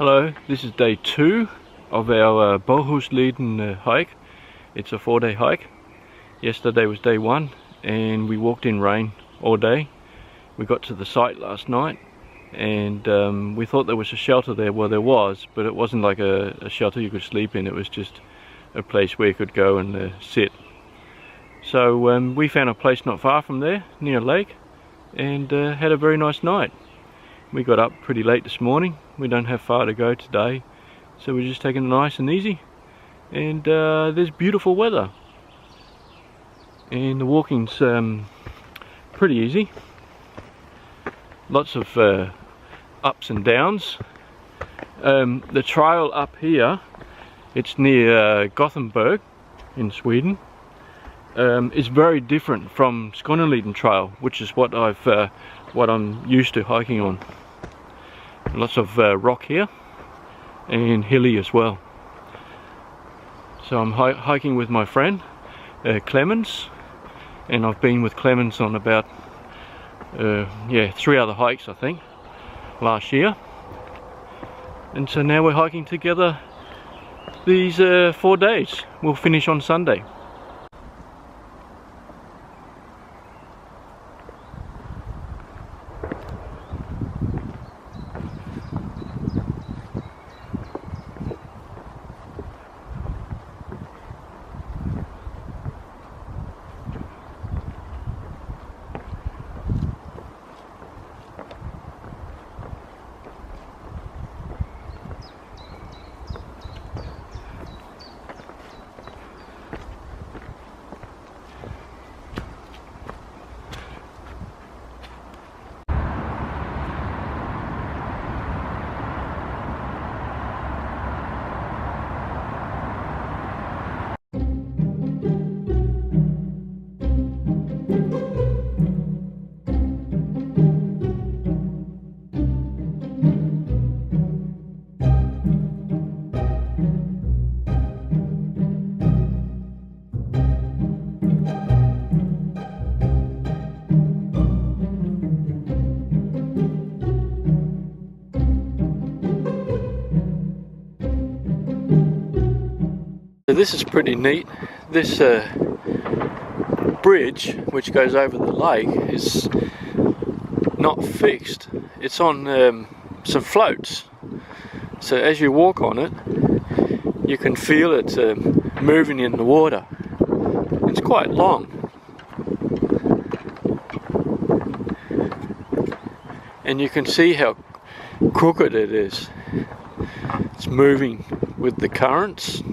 Hello, this is day 2 of our Bohusleden hike. It's a 4-day hike. Yesterday was day 1 and we walked in rain all day. We got to the site last night and we thought there was a shelter there. Well, there was, but it wasn't like a shelter you could sleep in. It was just a place where you could go and sit. So we found a place not far from there, near a lake, and had a very nice night. We got up pretty late this morning. We don't have far to go today, so we're just taking it nice and easy. And there's beautiful weather, and the walking's pretty easy. Lots of ups and downs. The trail up here, it's near Gothenburg in Sweden. It's very different from Skåneleden trail, which is what I'm used to hiking on. Lots of rock here and hilly as well. So I'm hiking with my friend Clemens, and I've been with Clemens on about 3 other hikes I think last year, and so now we're hiking together these 4 days. We'll finish on Sunday. This is pretty neat. This bridge which goes over the lake is not fixed. It's on some floats, so as you walk on it you can feel it moving in the water. It's quite long, and you can see how crooked it is. It's moving with the currents.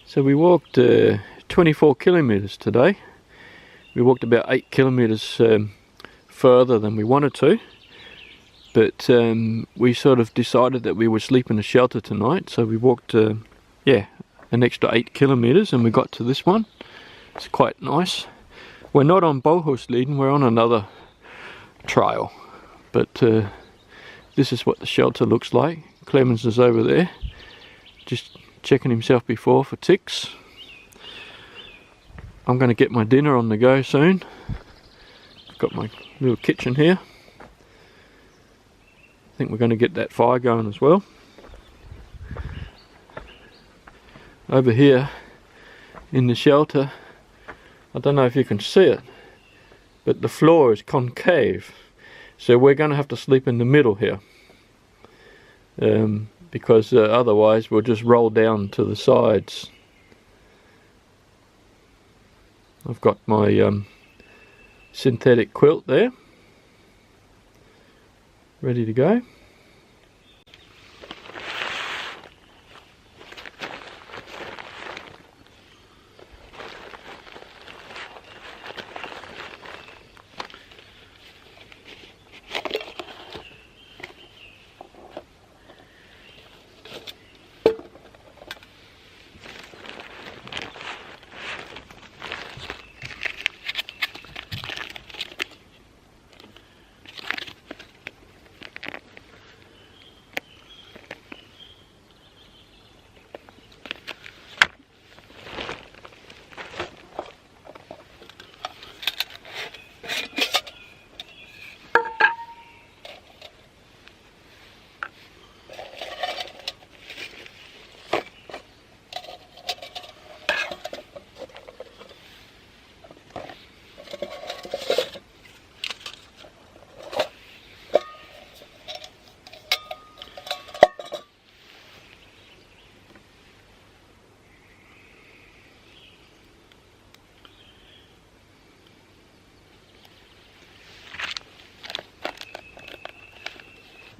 So we walked 24 kilometers today. We walked about 8 kilometers further than we wanted to, but we sort of decided that we would sleep in a shelter tonight, so we walked an extra 8 kilometers and we got to this one. It's quite nice. We're not on Bohusleden, we're on another trail, but this is what the shelter looks like. Clemens is over there just checking himself before for ticks. I'm going to get my dinner on the go soon. I've got my little kitchen here. I think we're going to get that fire going as well. Over here in the shelter, I don't know if you can see it, but the floor is concave, so we're going to have to sleep in the middle here. because otherwise we'll just roll down to the sides. I've got my synthetic quilt there, ready to go.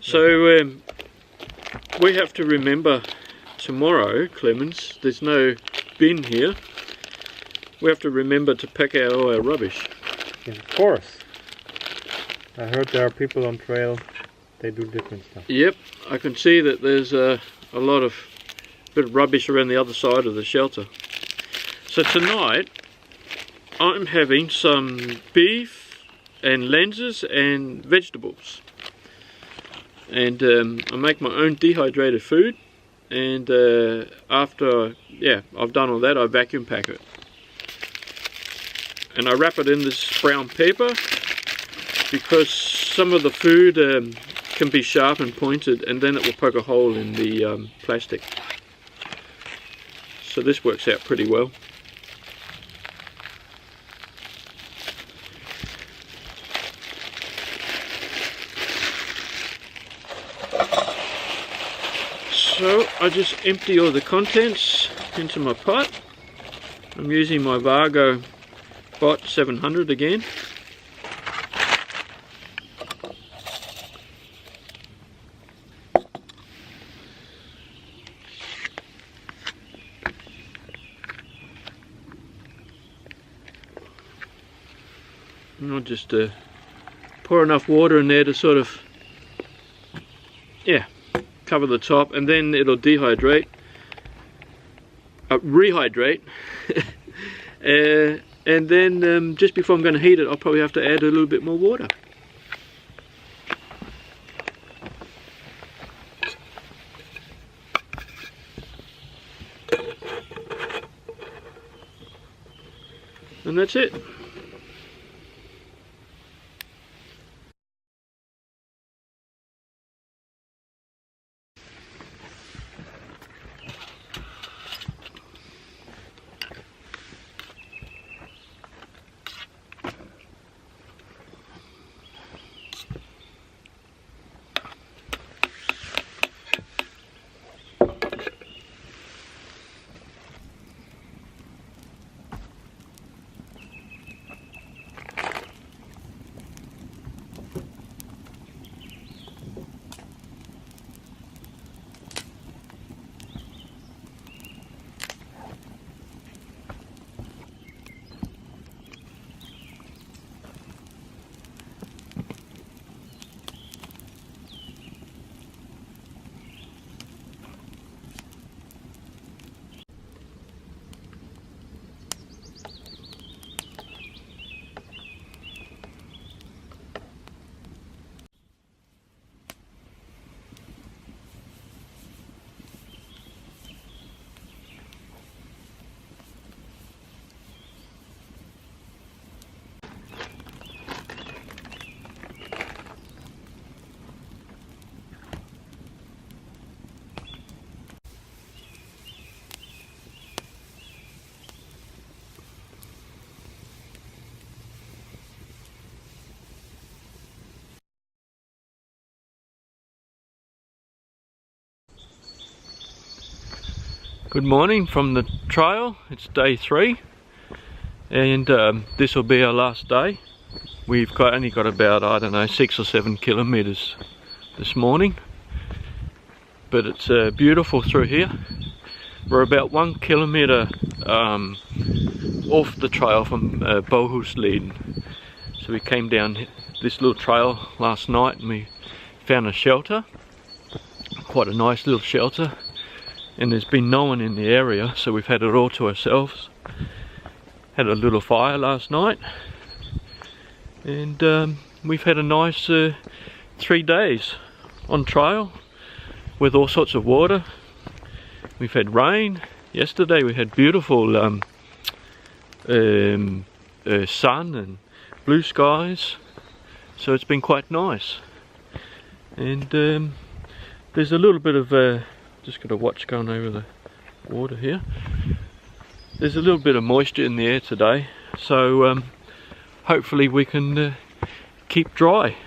So we have to remember tomorrow, Clemens, there's no bin here. We have to remember to pack out all our rubbish. Yes, of course. I heard there are people on trail, they do different stuff. Yep, I can see that there's a lot of bit of rubbish around the other side of the shelter. So tonight I'm having some beef and lenses and vegetables. And I make my own dehydrated food, and after I've done all that, I vacuum pack it, and I wrap it in this brown paper because some of the food can be sharp and pointed, and then it will poke a hole in the plastic. So this works out pretty well. So I just empty all the contents into my pot. I'm using my Vargo Bot 700 again. And I'll just pour enough water in there to sort of, cover the top, and then it'll rehydrate, and then just before I'm going to heat it, I'll probably have to add a little bit more water. And that's it. Good morning from the trail. It's day 3, and this will be our last day. We've only got about, I don't know, 6 or 7 kilometers this morning, but it's beautiful through here. We're about 1 kilometer off the trail from Bohusleden. So we came down this little trail last night and we found a shelter, quite a nice little shelter, and there's been no one in the area, so we've had it all to ourselves. Had a little fire last night, and we've had a nice 3 days on trail with all sorts of water. We've had rain. Yesterday we had beautiful sun and blue skies, so it's been quite nice. And there's a little bit of just got a watch going over the water here. There's a little bit of moisture in the air today, so hopefully we can keep dry.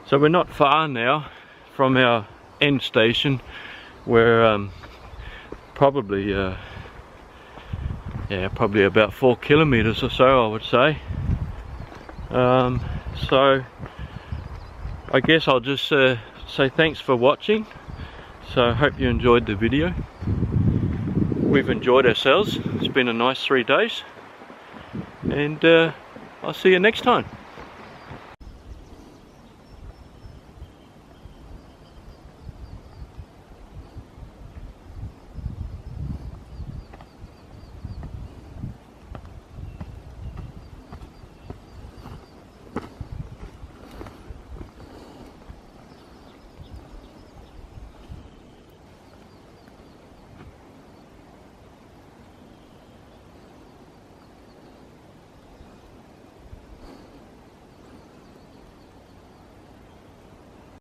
So we're not far now from our end station. We're probably probably about 4 kilometers or so, I would say. So I guess I'll just say thanks for watching. So I hope you enjoyed the video. We've enjoyed ourselves. It's been a nice 3 days, and I'll see you next time.